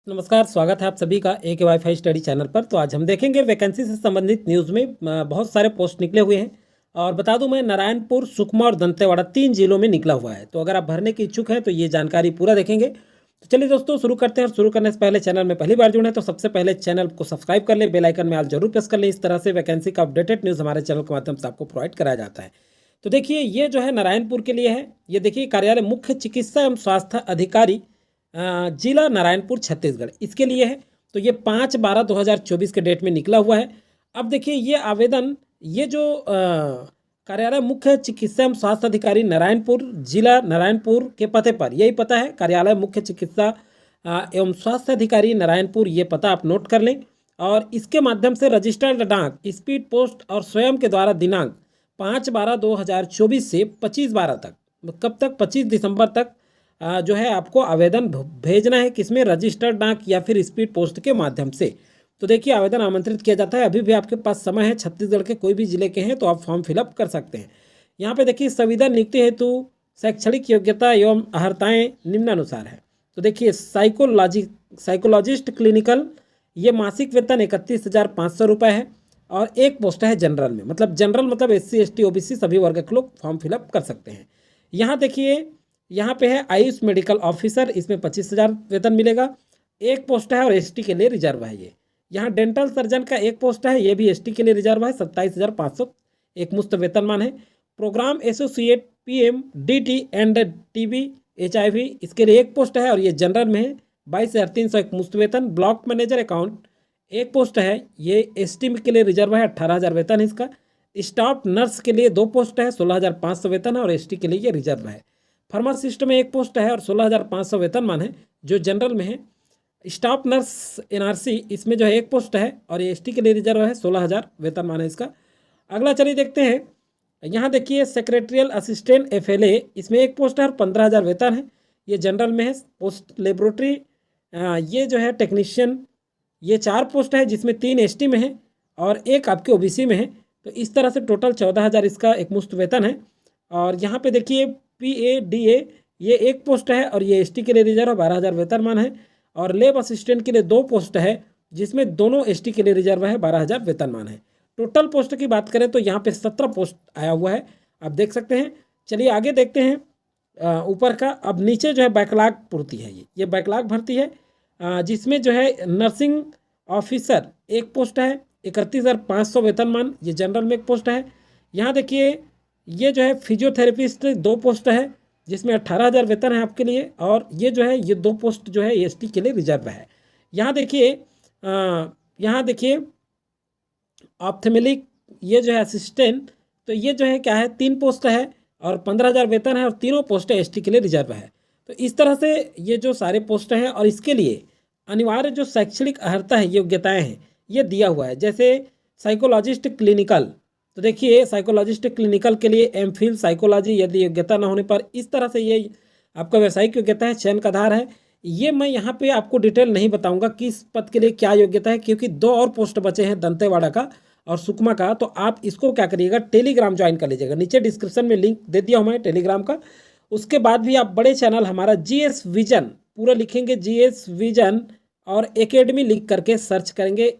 नमस्कार, स्वागत है आप सभी का ए के वाईफाई स्टडी चैनल पर। तो आज हम देखेंगे वैकेंसी से संबंधित न्यूज़ में बहुत सारे पोस्ट निकले हुए हैं। और बता दूं मैं, नारायणपुर, सुकमा और दंतेवाड़ा 3 जिलों में निकला हुआ है। तो अगर आप भरने के इच्छुक हैं तो ये जानकारी पूरा देखेंगे। तो चलिए दोस्तों, शुरू करते हैं। और शुरू करने से पहले चैनल में पहली बार जुड़े हैं तो सबसे पहले चैनल को सब्सक्राइब कर लें, बेल आइकन में ऑल जरूर प्रेस कर लें। इस तरह से वैकेंसी का अपडेटेड न्यूज़ हमारे चैनल के माध्यम से आपको प्रोवाइड कराया जाता है। तो देखिए, ये जो है नारायणपुर के लिए है। ये देखिए, कार्यालय मुख्य चिकित्सा एवं स्वास्थ्य अधिकारी, जिला नारायणपुर, छत्तीसगढ़, इसके लिए है। तो ये 5/12/2024 के डेट में निकला हुआ है। अब देखिए, ये आवेदन, ये जो कार्यालय मुख्य चिकित्सा एवं स्वास्थ्य अधिकारी नारायणपुर, जिला नारायणपुर के पते पर, यही पता है, कार्यालय मुख्य चिकित्सा एवं स्वास्थ्य अधिकारी नारायणपुर, ये पता आप नोट कर लें। और इसके माध्यम से रजिस्टर्ड डाक, स्पीड पोस्ट और स्वयं के द्वारा दिनांक 5/12/2024 से 25/12 तक, कब तक, 25 दिसंबर तक जो है आपको आवेदन भेजना है। किसमें? रजिस्टर्ड डाक या फिर स्पीड पोस्ट के माध्यम से। तो देखिए, आवेदन आमंत्रित किया जाता है। अभी भी आपके पास समय है। छत्तीसगढ़ के कोई भी जिले के हैं तो आप फॉर्म फिलअप कर सकते हैं। यहाँ पे देखिए, संविदा नियुक्ति हेतु शैक्षणिक योग्यता एवं अर्हताएँ निम्नानुसार है। तो देखिए, साइकोलॉजिस्ट क्लिनिकल, ये मासिक वेतन 31,500 रुपये है। और एक पोस्ट है जनरल में, मतलब जनरल मतलब SC ST OBC सभी वर्ग के लोग फॉर्म फिलअप कर सकते हैं। यहाँ देखिए, यहाँ पे है आयुष मेडिकल ऑफिसर, इसमें 25,000 वेतन मिलेगा। एक पोस्ट है और ST के लिए रिजर्व है ये। यहाँ डेंटल सर्जन का एक पोस्ट है, ये भी ST के लिए रिजर्व है, 27,500 एक मुफ्त वेतनमान है। Programme associate PM DT and TB HIV, इसके लिए एक पोस्ट है और ये जनरल में है, 22,300 एक मुफ्त वेतन। ब्लॉक मैनेजर अकाउंट एक पोस्ट है, ये ST के लिए रिजर्व है, 18,000 वेतन है इसका। स्टाफ नर्स के लिए 2 पोस्ट है, 16,500 वेतन है और ST के लिए ये रिजर्व है। फार्मासिस्ट में एक पोस्ट है और 16,500 वेतनमान है, जो जनरल में है। स्टाफ नर्स NRC, इसमें जो है एक पोस्ट है और ये ST के लिए रिजर्व है, 16,000 वेतनमान है इसका। अगला चलिए देखते हैं। यहाँ देखिए, सेक्रेटरियल असिस्टेंट FLA, इसमें एक पोस्ट है और 15,000 वेतन है, ये जनरल में है। पोस्ट लेबोरेटरी, ये जो है टेक्नीशियन, ये 4 पोस्ट है, जिसमें 3 ST में है और एक आपके OBC में है। तो इस तरह से टोटल 14,000 इसका एक मुफ्त वेतन है। और यहाँ पे देखिए, PADA, ये एक पोस्ट है और ये ST के लिए रिजर्व है, 12,000 वेतनमान है। और लेब असिस्टेंट के लिए 2 पोस्ट है, जिसमें दोनों ST के लिए रिजर्व है, 12,000 वेतनमान है। टोटल पोस्ट की बात करें तो यहाँ पे 17 पोस्ट आया हुआ है, आप देख सकते हैं। चलिए आगे देखते हैं ऊपर का। अब नीचे जो है बैकलॉग पूर्ति है, ये बैकलॉग भर्ती है, जिसमें जो है नर्सिंग ऑफिसर एक पोस्ट है, 31,500 वेतनमान, ये जनरल में एक पोस्ट है। यहाँ देखिए, ये जो है फिजियोथेरेपिस्ट 2 पोस्ट है, जिसमें 18,000 वेतन है आपके लिए। और ये जो है, ये 2 पोस्ट जो है ST के लिए रिजर्व है। यहाँ देखिए ऑप्थेमेलिक, ये जो है असिस्टेंट, तो ये जो है क्या है, 3 पोस्ट है और 15,000 वेतन है और तीनों पोस्ट ST के लिए रिजर्व है। तो इस तरह से ये जो सारे पोस्ट हैं, और इसके लिए अनिवार्य जो शैक्षणिक अर्हता है, योग्यताएँ हैं, ये दिया हुआ है। जैसे साइकोलॉजिस्ट क्लिनिकल, तो देखिए साइकोलॉजिस्ट क्लिनिकल के लिए MPhil साइकोलॉजी, यदि योग्यता न होने पर इस तरह से ये आपका व्यावसायिक योग्यता है, चयन का आधार है। ये मैं यहाँ पे आपको डिटेल नहीं बताऊंगा किस पद के लिए क्या योग्यता है, क्योंकि 2 और पोस्ट बचे हैं, दंतेवाड़ा का और सुकमा का। तो आप इसको क्या करिएगा, टेलीग्राम ज्वाइन कर लीजिएगा। नीचे डिस्क्रिप्शन में लिंक दे दिया हूँ मैं टेलीग्राम का। उसके बाद भी आप बड़े चैनल हमारा GS विजन, पूरा लिखेंगे GS विजन और एकेडमी लिख करके सर्च करेंगे,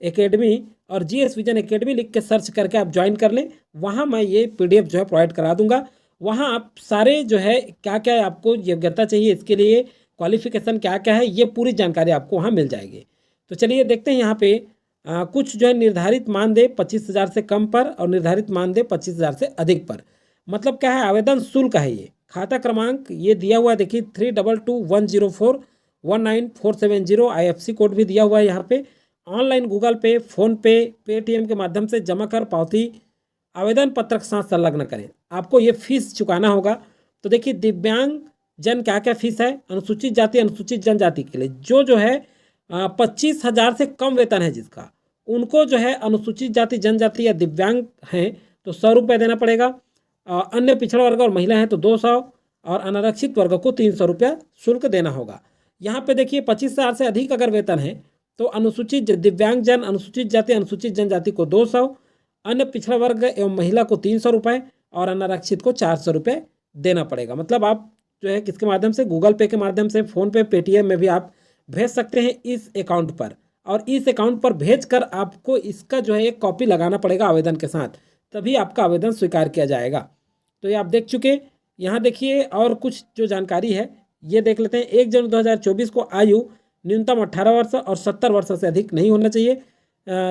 एकेडमी और GS विजन एकेडमी लिख के सर्च करके आप ज्वाइन कर लें। वहाँ मैं ये PDF जो है प्रोवाइड करा दूंगा। वहाँ आप सारे जो है क्या क्या आपको योग्यता चाहिए, इसके लिए क्वालिफिकेशन क्या क्या है, ये पूरी जानकारी आपको वहाँ मिल जाएगी। तो चलिए देखते हैं। यहाँ पे कुछ जो है निर्धारित मानदेय 25,000 से कम पर और निर्धारित मानदेय 25,000 से अधिक पर। मतलब क्या है, आवेदन शुल्क है ये। खाता क्रमांक ये दिया हुआ है, देखिए 3221041947 IFSC कोड भी दिया हुआ है यहाँ पे। ऑनलाइन गूगल पे, फ़ोन पे, पेटीएम के माध्यम से जमा कर पावती आवेदन पत्र के साथ संलग्न करें। आपको ये फीस चुकाना होगा। तो देखिए, दिव्यांग जन क्या क्या फीस है, अनुसूचित जाति अनुसूचित जनजाति के लिए जो है 25,000 से कम वेतन है जिसका, उनको जो है अनुसूचित जाति जनजाति या दिव्यांग हैं तो 100 रुपये देना पड़ेगा। अन्य पिछड़ा वर्ग और महिला हैं तो 200 और अनारक्षित वर्ग को 300 रुपया शुल्क देना होगा। यहाँ पे देखिए, 25,000 से अधिक अगर वेतन है तो अनुसूचित दिव्यांगजन, अनुसूचित जाति अनुसूचित जनजाति को 200, अन्य पिछड़ा वर्ग एवं महिला को 300 रुपये और अनारक्षित को 400 रुपये देना पड़ेगा। मतलब आप जो है किसके माध्यम से, गूगल पे के माध्यम से, फ़ोन पे, पेटीएम में भी आप भेज सकते हैं इस अकाउंट पर, और इस अकाउंट पर भेजकर आपको इसका जो है एक कॉपी लगाना पड़ेगा आवेदन के साथ, तभी आपका आवेदन स्वीकार किया जाएगा। तो ये आप देख चुके। यहाँ देखिए और कुछ जो जानकारी है ये देख लेते हैं। 1 जनवरी 2024 को आयु न्यूनतम 18 वर्ष और 70 वर्ष से अधिक नहीं होना चाहिए।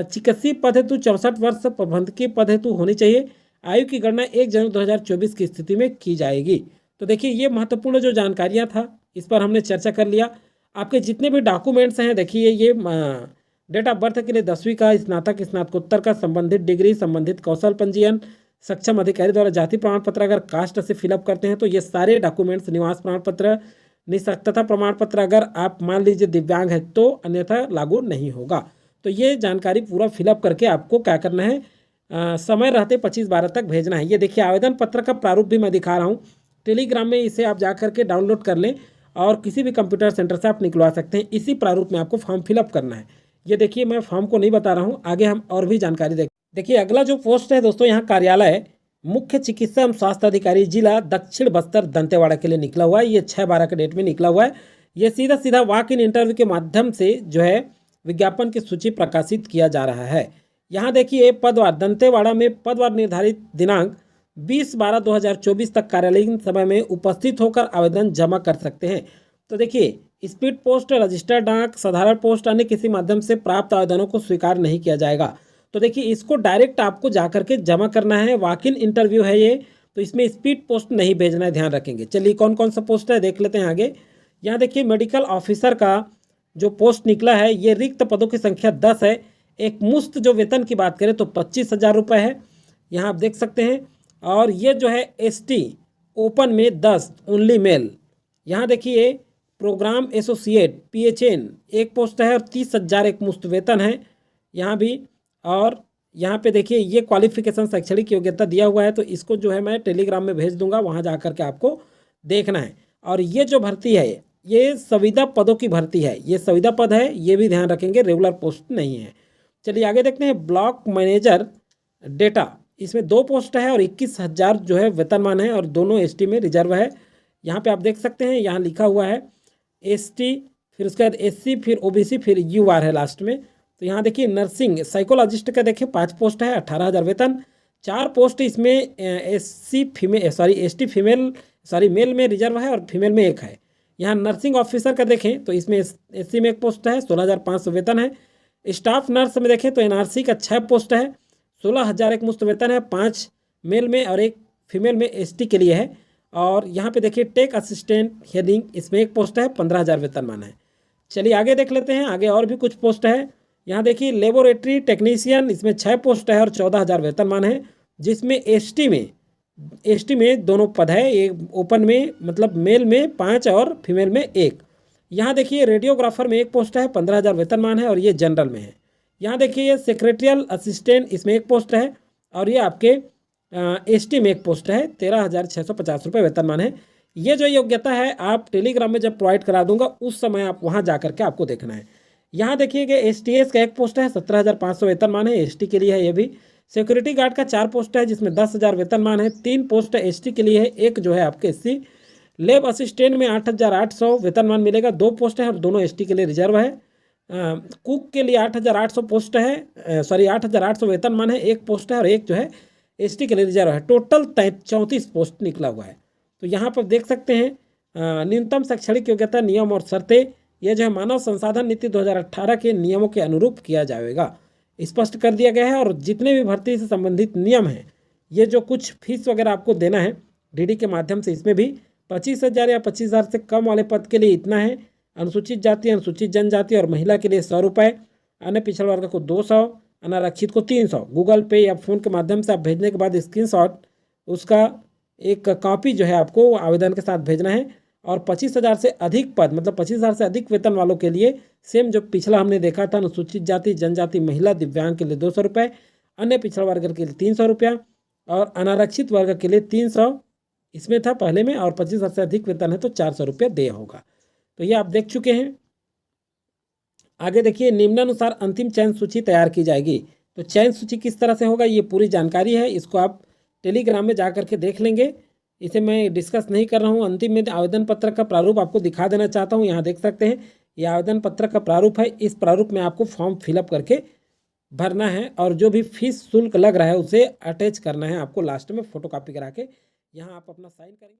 चिकित्सीय पद हेतु 64 वर्ष, प्रबंधकीय पद हेतु होनी चाहिए। आयु की गणना 1 जनवरी 2024 की स्थिति में की जाएगी। तो देखिए ये महत्वपूर्ण जो जानकारियाँ था इस पर हमने चर्चा कर लिया। आपके जितने भी डॉक्यूमेंट्स हैं देखिए ये डेट ऑफ बर्थ के लिए 10वीं का, स्नातक स्नातकोत्तर का, संबंधित डिग्री, संबंधित कौशल पंजीयन, सक्षम अधिकारी द्वारा जाति प्रमाण पत्र अगर कास्ट से फिलअप करते हैं तो ये सारे डॉक्यूमेंट्स, निवास प्रमाण पत्र, निःशक्तता प्रमाण पत्र अगर आप मान लीजिए दिव्यांग है तो, अन्यथा लागू नहीं होगा। तो ये जानकारी पूरा फिलअप करके आपको क्या करना है, समय रहते 25/12 तक भेजना है। ये देखिए आवेदन पत्र का प्रारूप भी मैं दिखा रहा हूँ, टेलीग्राम में इसे आप जा करके डाउनलोड कर लें और किसी भी कंप्यूटर सेंटर से आप निकलवा सकते हैं। इसी प्रारूप में आपको फॉर्म फिलअप करना है। ये देखिए मैं फॉर्म को नहीं बता रहा हूँ, आगे हम और भी जानकारी देखिए अगला जो पोस्ट है दोस्तों, यहाँ कार्यालय मुख्य चिकित्सा एवं स्वास्थ्य अधिकारी जिला दक्षिण बस्तर दंतेवाड़ा के लिए निकला हुआ है। ये 6/12 के डेट में निकला हुआ है। ये सीधा सीधा वॉक इन इंटरव्यू के माध्यम से जो है विज्ञापन की सूची प्रकाशित किया जा रहा है। यहाँ देखिए पदवार, दंतेवाड़ा में पदवार निर्धारित दिनांक 20/12/2024 तक कार्यालयीन समय में उपस्थित होकर आवेदन जमा कर सकते हैं। तो देखिए स्पीड पोस्ट, रजिस्टर्ड डाक, साधारण पोस्ट, अन्य किसी माध्यम से प्राप्त आवेदनों को स्वीकार नहीं किया जाएगा। तो देखिए इसको डायरेक्ट आपको जाकर के जमा करना है। वॉक इन इंटरव्यू है ये, तो इसमें स्पीड पोस्ट नहीं भेजना है, ध्यान रखेंगे। चलिए कौन कौन सा पोस्ट है देख लेते हैं आगे। यहाँ देखिए मेडिकल ऑफिसर का जो पोस्ट निकला है, ये रिक्त पदों की संख्या 10 है। एक मुफ्त जो वेतन की बात करें तो 25,000 रुपये है, यहाँ आप देख सकते हैं। और ये जो है ST ओपन में 10 ओनली मेल। यहाँ देखिए प्रोग्राम एसोसिएट PHN एक पोस्ट है और 30,000 एक मुफ्त वेतन है यहाँ भी। और यहाँ पे देखिए ये क्वालिफिकेशन शैक्षणिक योग्यता दिया हुआ है, तो इसको जो है मैं टेलीग्राम में भेज दूंगा, वहाँ जा कर के आपको देखना है। और ये जो भर्ती है ये संविदा पदों की भर्ती है, ये संविदा पद है, ये भी ध्यान रखेंगे, रेगुलर पोस्ट नहीं है। चलिए आगे देखते हैं। ब्लॉक मैनेजर डेटा, इसमें 2 पोस्ट है और 21,000 जो है वेतनमान है और दोनों ST में रिजर्व है। यहाँ पे आप देख सकते हैं, यहाँ लिखा हुआ है ST, फिर उसके बाद SC, फिर OBC, फिर UR है लास्ट में। तो यहाँ देखिए नर्सिंग साइकोलॉजिस्ट का देखिए 5 पोस्ट है, 18,000 वेतन। 4 पोस्ट इसमें ST फीमेल मेल में रिजर्व है और फीमेल में 1 है। यहाँ नर्सिंग ऑफिसर का देखें तो इसमें SC में 1 पोस्ट है, 16,500 वेतन है। स्टाफ नर्स में देखें तो NRC का 6 पोस्ट है, 16,000 एक मुफ्त वेतन है, 5 मेल में और 1 फीमेल में ST के लिए है। और यहाँ पे देखिए टेक असिस्टेंट हेडिंग, इसमें 1 पोस्ट है, 15,000 वेतनमान है। चलिए आगे देख लेते हैं, आगे और भी कुछ पोस्ट है। यहाँ देखिए लेबोरेटरी टेक्नीशियन, इसमें 6 पोस्ट है और 14,000 वेतनमान है, जिसमें ST में दोनों पद है, एक ओपन में मतलब मेल में 5 और फीमेल में 1। यहाँ देखिए रेडियोग्राफर में 1 पोस्ट है, 15,000 वेतनमान है और ये जनरल में है। यहाँ देखिए ये सेक्रेटरियल असिस्टेंट, इसमें 1 पोस्ट है और ये आपके ST में 1 पोस्ट है, 13,650 रुपये वेतनमान है। ये जो योग्यता है आप टेलीग्राम में जब प्रोवाइड करा दूंगा उस समय आप वहाँ जा करके आपको देखना है। यहाँ देखिए कि STS का 1 पोस्ट है, 17,500 वेतनमान है, ST के लिए है ये भी। सिक्योरिटी गार्ड का 4 पोस्ट है जिसमें 10,000 वेतनमान है, 3 पोस्ट है ST के लिए है, 1 जो है आपके SC। लैब असिस्टेंट में 8,800 वेतनमान मिलेगा, 2 पोस्ट है और दोनों ST के लिए रिजर्व है। कुक के लिए 8,800 पोस्ट है, 8,800 वेतनमान है, 1 पोस्ट है और 1 जो है ST के लिए रिजर्व है। टोटल 34 पोस्ट निकला हुआ है। तो यहाँ पर देख सकते हैं न्यूनतम शैक्षणिक योग्यता, नियम और शर्तें, यह जो है मानव संसाधन नीति 2018 के नियमों के अनुरूप किया जाएगा, स्पष्ट कर दिया गया है। और जितने भी भर्ती से संबंधित नियम हैं, ये जो कुछ फीस वगैरह आपको देना है DD के माध्यम से, इसमें भी 25,000 या 25,000 से कम वाले पद के लिए इतना है। अनुसूचित जाति, अनुसूचित जनजाति और महिला के लिए 100 रुपये, अन्य पिछड़ा वर्ग को 200, अनारक्षित को 300। गूगल पे या फ़ोन के माध्यम से आप भेजने के बाद स्क्रीनशॉट उसका एक कॉपी जो है आपको आवेदन के साथ भेजना है। और 25,000 से अधिक पद, मतलब 25,000 से अधिक वेतन वालों के लिए सेम जो पिछला हमने देखा था, अनुसूचित जाति, जनजाति, महिला, दिव्यांग के लिए 200 रुपये, अन्य पिछड़ा वर्ग के लिए 300 रुपया और अनारक्षित वर्ग के लिए 300 इसमें था पहले में, और 25,000 से अधिक वेतन है तो 400 रुपया देय होगा। तो ये आप देख चुके हैं। आगे देखिए निम्नानुसार अंतिम चयन सूची तैयार की जाएगी। तो चयन सूची किस तरह से होगा ये पूरी जानकारी है, इसको आप टेलीग्राम में जा करके देख लेंगे, इसे मैं डिस्कस नहीं कर रहा हूँ। अंतिम में आवेदन पत्र का प्रारूप आपको दिखा देना चाहता हूँ। यहाँ देख सकते हैं ये आवेदन पत्र का प्रारूप है। इस प्रारूप में आपको फॉर्म फिलअप करके भरना है और जो भी फीस शुल्क लग रहा है उसे अटैच करना है आपको लास्ट में फोटोकॉपी करा के। यहाँ आप अपना साइन करेंगे।